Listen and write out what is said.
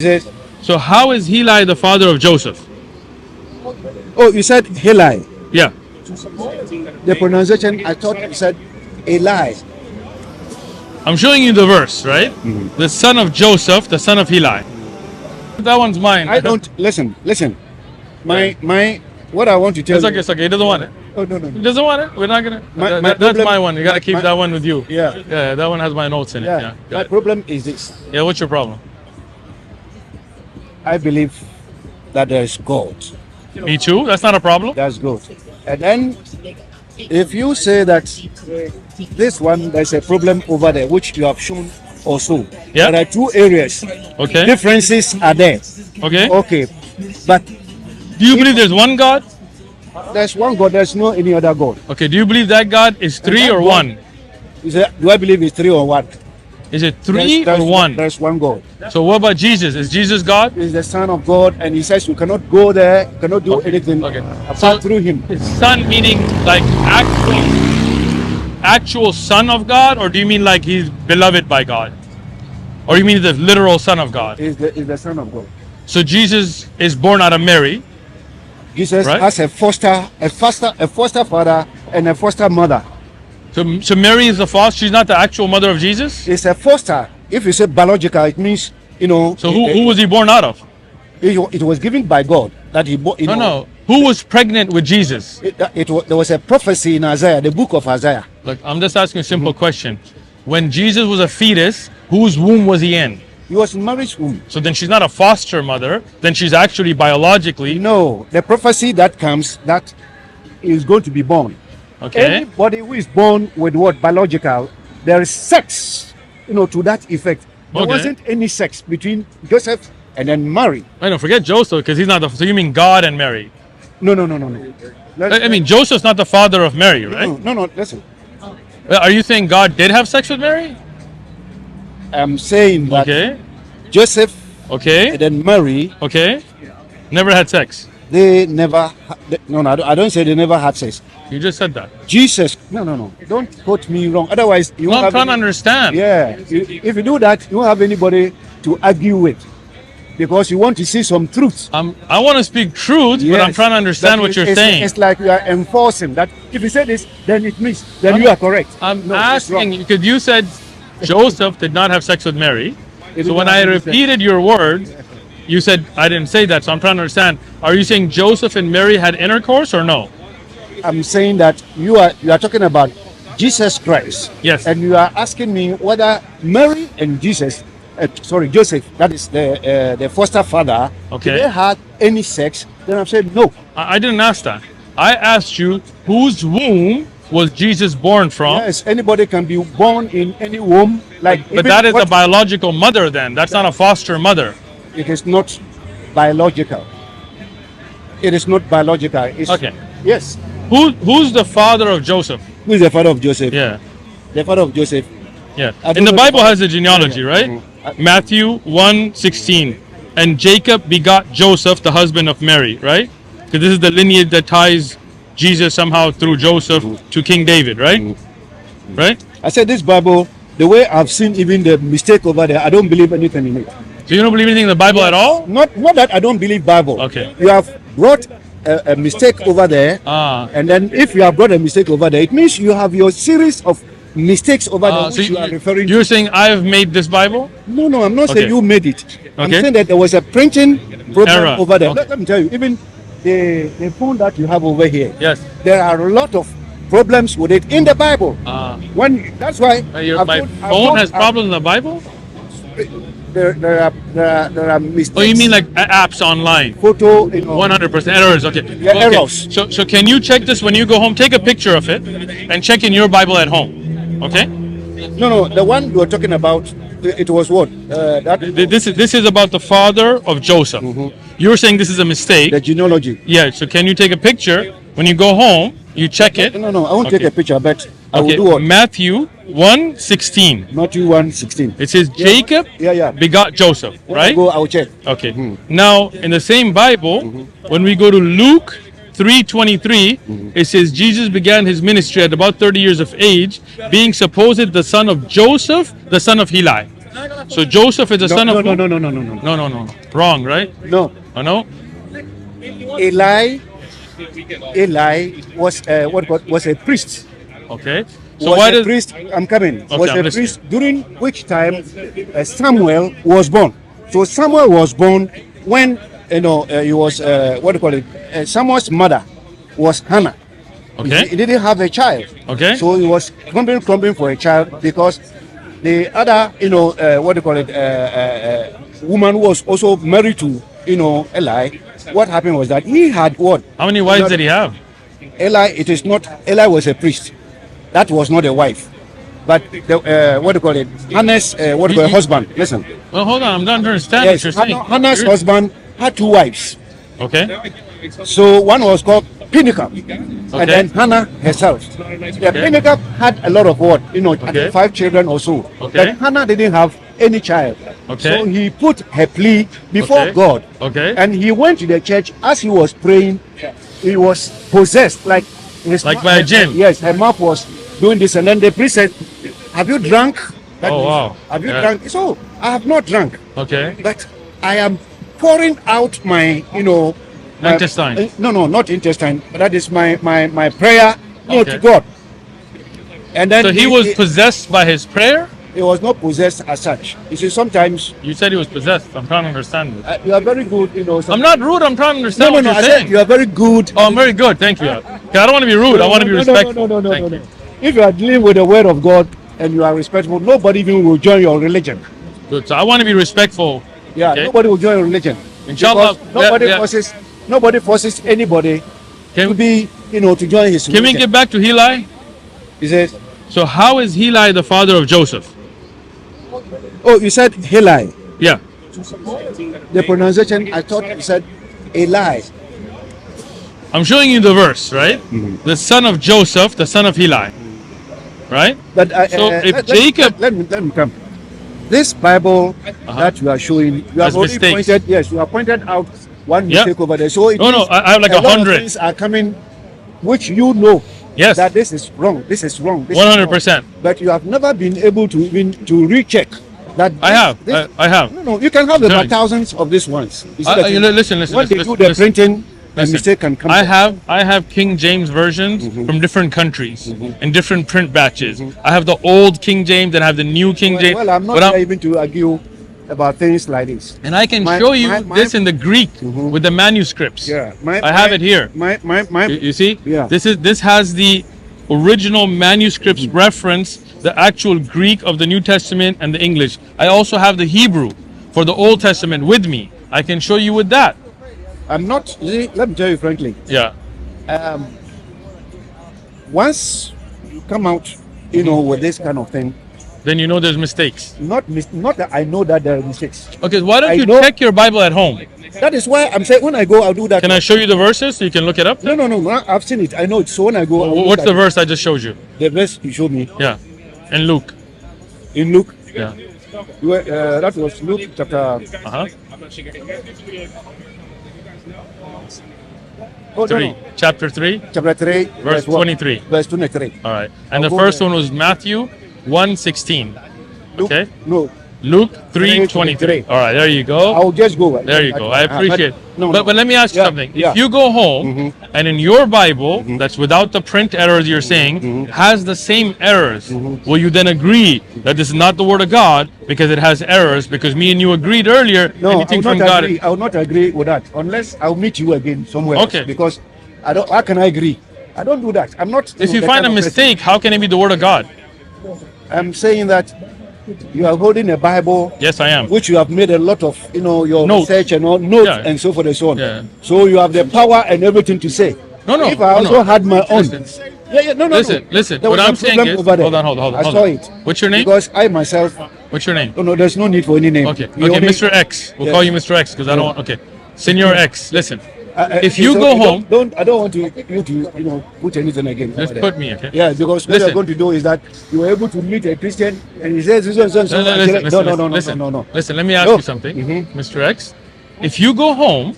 Says, So how is Heli the father of Joseph? oh, you said Heli. Yeah. The pronunciation, I thought you said Eli. I'm showing you the verse, right? The son of Joseph, the son of Heli. That one's mine. I don't listen. What I want to tell It's you. okay, it's okay. He doesn't want it. Oh no. He doesn't want it. We're not gonna. My That's problem- my one. You gotta my- keep my- that one with you. Yeah. Yeah, that one has my notes in it. Yeah. Yeah. My Got it. problem is this. Yeah. What's your problem? I believe that there is God. Me too. That's not a problem. That's good. And then, if you say that this one there's a problem over there, which you have shown also, Yeah. there are two areas. Okay. Differences are there. Okay. Okay, but Do you believe there's one God? there's one God. There's no any other God. Okay. Do you believe that God is three that or God- one? You say, do I believe it's three or one? Is it three or one? There's one God. So what about Jesus? Is Jesus God? He's the Son of God, and He says you cannot go there, you cannot do anything Okay. apart through Him. Is son meaning like actual son of God, or do you mean like he's beloved by God? Or you mean the literal son of God? He's the Son of God. So Jesus is born out of Mary. Jesus Right. has a foster father and a foster mother. So Mary is the foster. She's not the actual mother of Jesus. It's a foster. If you say biological, it means So who was he born out of? it was given by God that He born. No. Who was pregnant with Jesus? There was a prophecy in Isaiah, the book of Isaiah. Look, I'm just asking a simple question. When Jesus was a fetus, whose womb was he in? He was in Mary's womb. So then she's not a foster mother. Then she's actually biologically. No, the prophecy that comes that is going to be born. Okay. Anybody who is born with what biological, there is sex, to that effect. There Okay. wasn't any sex between Joseph and then Mary. I don't forget Joseph because he's not the. So you mean God and Mary? No. I mean Joseph's not the father of Mary, right? No. Listen, Are you saying God did have sex with Mary? I'm saying that Okay. Joseph Okay. and then Mary, Okay. Never had sex. they never. I don't say they never had sex. You just said that. Jesus, no. Don't quote me wrong. Otherwise, you No, won't I'm have. trying to understand. Yeah, if you do that, you won't have anybody to argue with, because you want to see some truth. I want to speak truth, but I'm Yes, trying to understand that what you're it's, saying. It's like you are enforcing that if you say this, then it means then you are correct. I'm No, it's wrong. asking you because you said Joseph did not have sex with Mary. It So did when not I have sex. repeated your word, you said I didn't say that. So I'm trying to understand. Are you saying Joseph and Mary had intercourse or no? I'm saying that you are talking about Jesus Christ. Yes. And you are asking me whether Mary and Joseph, that is the foster father, Okay. did they had any sex? Then I'm saying no. I didn't ask that. I asked you whose womb was Jesus born from? Yes, anybody can be born in any womb. Like, But that is a biological mother then. That's not a foster mother. It is not biological. It is not biological. It's, Okay. Yes. Who's the father of Joseph? Who is the father of Joseph? Yeah. The father of Joseph. Yeah. I don't In the know Bible the- has a genealogy, right? Mhm. Matthew 1:16. And Jacob begot Joseph, the husband of Mary, right? Because this is the lineage that ties Jesus somehow through Joseph to King David, right? Right? I said this Bible, the way I've seen even the mistake over there, I don't believe anything in it. So you don't believe anything in the Bible at all? Not that I don't believe Bible. Okay. You have brought a mistake over there, and then if you have brought a mistake over there, it means you have your series of mistakes over there So which you are referring to. you're saying I've made this Bible? No, I'm not saying Okay. you made it. I'm Okay. saying that there was a printing problem Error. over there. Okay. Let me tell you, even the phone that you have over here, Yes. there are a lot of problems with it in the Bible. That's why My phone has problems in the Bible? There are mistakes. Oh, you mean like apps online? photo? 100% errors. Okay. Yeah, Okay. errors. So can you check this when you go home? Take a picture of it and check in your Bible at home. Okay. No, the one you were talking about, it was what? This is about the father of Joseph. You're saying this is a mistake. The genealogy. Yeah. So can you take a picture when you go home? You check it. No, I won't Okay. take a picture, but I will Okay. do what? Matthew 1:16. Matthew 1:16. It says Jacob Yeah. begot Joseph. When I Right. go, I will check. Okay. Now, in the same Bible, when we go to Luke 3:23, it says Jesus began his ministry at about 30 years of age, being supposed the son of Joseph, the son of Heli. So Joseph is the son of no, who? no, no, no, no, no, no, No. Wrong, right? no. Oh, no? Eli was was a priest. Okay. So Was why a does priest? I'm coming. Okay, Was I'm a listening. priest during which time Samuel was born. So Samuel was born when he was Samuel's mother was Hannah. Okay. He didn't have a child. Okay. So he was crumbling for a child because the other woman who was also married to Eli. What happened was that he had what? How many wives did he have? Eli, it is not. Eli was a priest. That was not a wife, but the Hannah's husband. Listen. Well, hold on. I'm not understanding Yes, what you're saying. Hannah's husband had two wives. Okay. So one was called Pinnacle, and then Hannah herself. The Pinnacle had a lot of what? I think 5 children or so. Okay. But Hannah didn't have any child. Okay. So he put her plea before God. Okay. And he went to the church. As he was praying, he was possessed, like by a jinn. Yes, her mouth was doing this, and then the priest said, "Have you drunk?" That Oh, means, wow. Have you Yeah. drunk? So I have not drunk, Okay. but I am pouring out my, my- Intestine. No, not intestine. But that is my prayer, Okay. to God. And then So he was possessed by his prayer? he was not possessed as such. You see, sometimes You said he was possessed. I'm trying to understand this. you are very good. I'm not rude. I'm trying to understand what No. you're I saying. said you are very good. Oh, I'm very good. Thank you. 'Cause I don't want to be rude. I want to be respectful. No. Thank you. If you are dealing with the word of God and you are respectful, nobody even will join your religion. Good. So I want to be respectful. Yeah, Okay. nobody will join your religion. Inshallah, Because nobody forces anybody to be, to join his Can we religion. get back to Heli? He says, So how is Heli the father of Joseph? oh, you said Heli. Yeah. The pronunciation, I thought you said Eli. I'm showing you the verse, right? The son of Joseph, the son of Heli. Right? But So if Jacob- let me come. This Bible that you are showing, you Has have already mistakes. pointed. Yes, you have pointed out one Yeah. mistake over there. So it No, means I have like a lot of 100. things are coming, which you know Yes. that this is wrong. This is wrong. This is wrong. 100%. But you have never been able to even to recheck that. I have. I have. No. You can have about Telling. thousands of these ones. You see I- that you know, listen, When listen, they listen, do the listen. printing, a Listen, mistake can come. I have King James versions from different countries and different print batches. I have the old King James and I have the new King James. Well, I'm not but here even to argue about things like this. and I can My- show you my- this in the Greek with the manuscripts. Yeah, I have it here. My You see? Yeah. This has the original manuscripts reference, the actual Greek of the New Testament and the English. I also have the Hebrew for the Old Testament with me. I can show you with that. I'm not. You see, let me tell you frankly. Yeah. Once you come out, with this kind of thing, Then you know there's mistakes. not that I know that there are mistakes. Okay, why don't I you know- check your Bible at home? That is why I'm saying when I go, I'll do that. Can I show you the verses so you can look it up? No. I've seen it. I know it. So when I go, I'll look What's at the it. verse I just showed you? The verse you showed me Yeah. In Luke. in Luke. Yeah. That was Luke chapter. Uh-huh. Oh, 3. Chapter 3, Chapter 3, verse what? 23. Verse 23. All right. And I'll the go first there. one was Matthew 1:16. Luke, Okay. No, Luke 3:23. All right, there you go. I'll just go. There you go. I appreciate. No, But let me ask you Yeah, something. yeah. If you go home and in your Bible, that's without the print errors you're saying, has the same errors, will you then agree that this is not the word of God because it has errors? Because me and you agreed earlier, No, I anything will from not God. agree. I will not agree with that unless I'll meet you again somewhere. Okay. Else, because I don't. How can I agree? I don't do that. I'm not. If you the find kind a of person. mistake, how can it be the word of God? I'm saying that you are holding a Bible. Yes, I am. Which you have made a lot of, your Notes. research and all notes Yeah. and so forth and so on. Yeah. So you have the power and everything to say. No, If I also no. had my own. Listen. No. Listen. There What was a I'm saying problem is, over there. hold on. I hold saw on. it. What's your name? Because I myself. What's your name? No, there's no need for any name. Okay, You only- Mr. X. We'll Yes. call you Mr. X because I don't want. Okay, Senior X. Listen, if you you go home, I don't want you to put anything again. just over there. put me. Okay. Yeah, because what Listen. you're going to do is that you were able to meet a Christian and he says, Listen, no. listen. Listen, Listen. Let me ask No. you something, Mr. X. If you go home